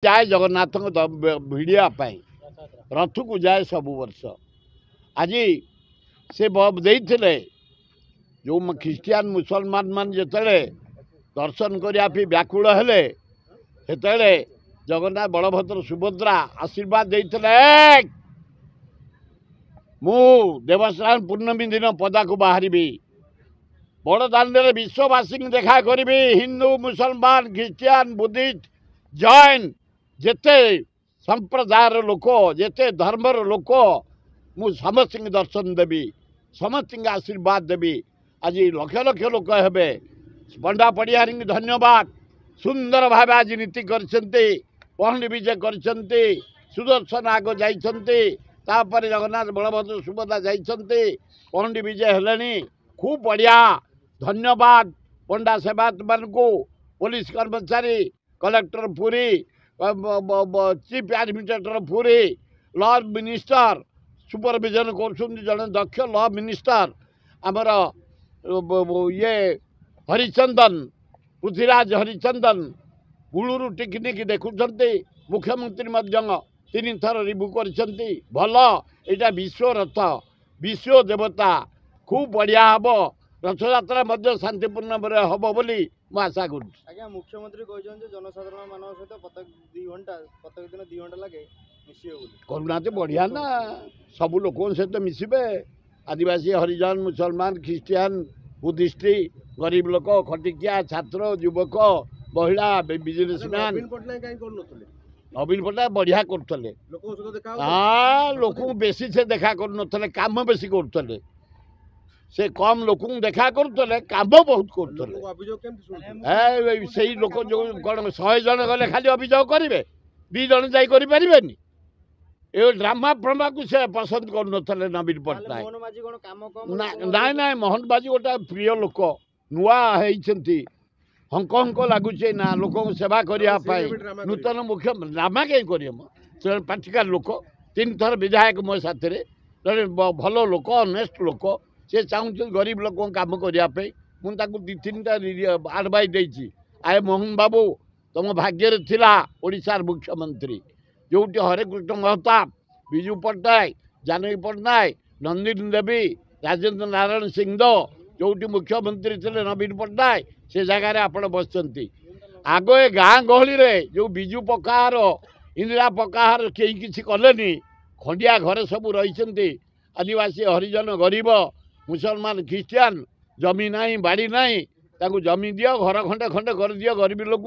जाए जगन्नाथ भिड़िया रथ को जाए सब वर्ष आज से देते जो ख्रीस्टियान मुसलमान मान जिते दर्शन करने व्याकुल हेले से जगन्नाथ बलभद्र सुभद्रा आशीर्वाद देते मु देवस्नान पूर्णमी दिन पदा को बाहरी बड़ दाण्डे विश्ववासी देखा करी हिंदू मुसलमान ख्रीस्टियान बुद्धिस्ट जैन जेते संप्रदायर लोक जेते धर्मर लोक मु समस्त दर्शन देवी समस्त आशीर्वाद देवी आज लक्ष लक्ष लोक हे पंडा पड़ियार धन्यवाद सुंदर भाव आज नीति पहंडी विजय कर सुदर्शन आग जापर जगन्नाथ बलभद्र सुभद्रा जाइछन्ति पहंडी विजय हेलेनी खूब बढ़िया धन्यवाद पंडा सेवायत मान को पुलिस कर्मचारी collector Puri chief administrator Puri law minister supervision कर दक्ष लॉ मिनिस्टर आमर ये हरिचंदन पृथ्वीराज हरिचंदन गुलूरु टिकनिक देखुंट मुख्यमंत्री तीन थर रिव्यू कर भल यहाँ विश्व रथ विश्व देवता खूब बढ़िया हम रथ यात्रा शांतिपूर्ण हम बोली मैं आशा कर मुख्यमंत्री जनसाधारण मान सहित प्रत्येक दिन 2 घंटा लगे करूना बढ़िया ना सबू लोक सहित मिसबे आदिवासी हरिजन मुसलमान ख्रीस्टियान बुद्धिस्ट गरीब लोक खटिकिया छात्र युवक महिला बिजनेसमैन नवीन पट्टनायक बढ़िया करते हाँ लोक बेसी से देखा कर काम बेसी करते से कम लोक देखा करते काम बहुत करते से लोक जो कौन 100 जन गले खाली अभियोग करेंगे 2 जन जापरि ये ड्रामा फ्रामा को से पसंद कर नवीन पट्टनायक ना ना मोहन बाजी गोटे प्रिय लोक नुआ हंक हंक लगुचे ना लोक सेवा करने नूतन मुख्य ड्रामा कहीं कर पार्टिकाल लोक 3 थर विधायक मो साथी जड़े भल लोक ऑनेस्ट लोक से चाहूँ गरीब लोक कम करने मुझे 2-3टा एडवाइस देती आए मोहन बाबू तुम भाग्य थिला ओडिशार मुख्यमंत्री जो हरे कृष्ण महताब विजु पट्टनायक जानकी पट्टनायक नंदिनी देवी राजेंद्र नारायण सिंहदेव जो मुख्यमंत्री थे नवीन पट्टनायक से जगार आप बस आग ए गाँ गहली जो विजु पक्कार इंदिरा पक्कार कई किसी कले खंडिया घरे सब रही आदिवासी हरिजन गरीब मुसलमान ख्रीस्टियान जमी ना बाड़ी ना जमी दियो घर खंडे खंडे कर दियो गरीब लोक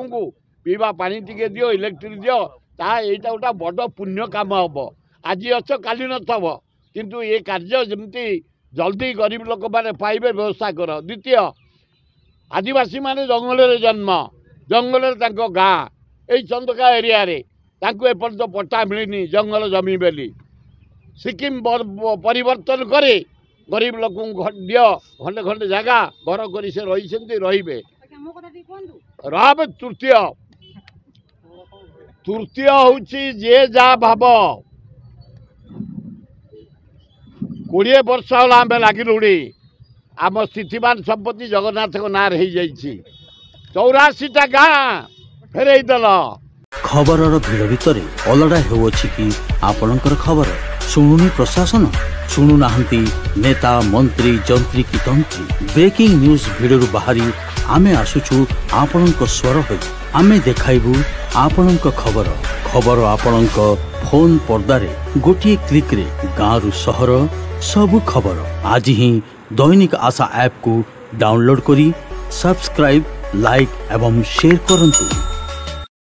पीवा पानी टिके दियो इलेक्ट्रिक दियो यहाँ गोटा बड़ पुण्य काम हम आज अच्छ काली नथब किंतु ये कार्य जमती जल्दी गरीब लोक मैंने पाइबे व्यवस्था कर द्वितीय आदिवासी माने जंगल जन्म जंगल गाँ यही चंदका एरिया एपर्त पट्टा मिलनी जंगल जमी बेली सिक्किम परिवर्तन करे गरीब लोक दियो खंडे खंडे जगह घर कर रही तृतीय हूँ जे जा भाव 20 वर्ष है आम लगिलुणी आम स्थितिमान संपत्ति जगन्नाथ ना रही जाइए 84टा गाँ फेरईदेल खबर भिड़ भितर अलड़ा होउछि कि आपणकर खबर शुणुनी प्रशासन शुणु नाहंती नेता मंत्री जंत्री की तंत्री ब्रेकिंग न्यूज भिडरू बाहरी आमे आसुछु आपणक स्वर होई आमे देखाइबु आपणक खबर खबर आपणक फोन पर्दारे गोटिए क्लिक रे गाँरु सहर सबु खबर आज ही दैनिक आशा ऐप को डाउनलोड करी सब्सक्राइब लाइक एवं शेयर करंतु।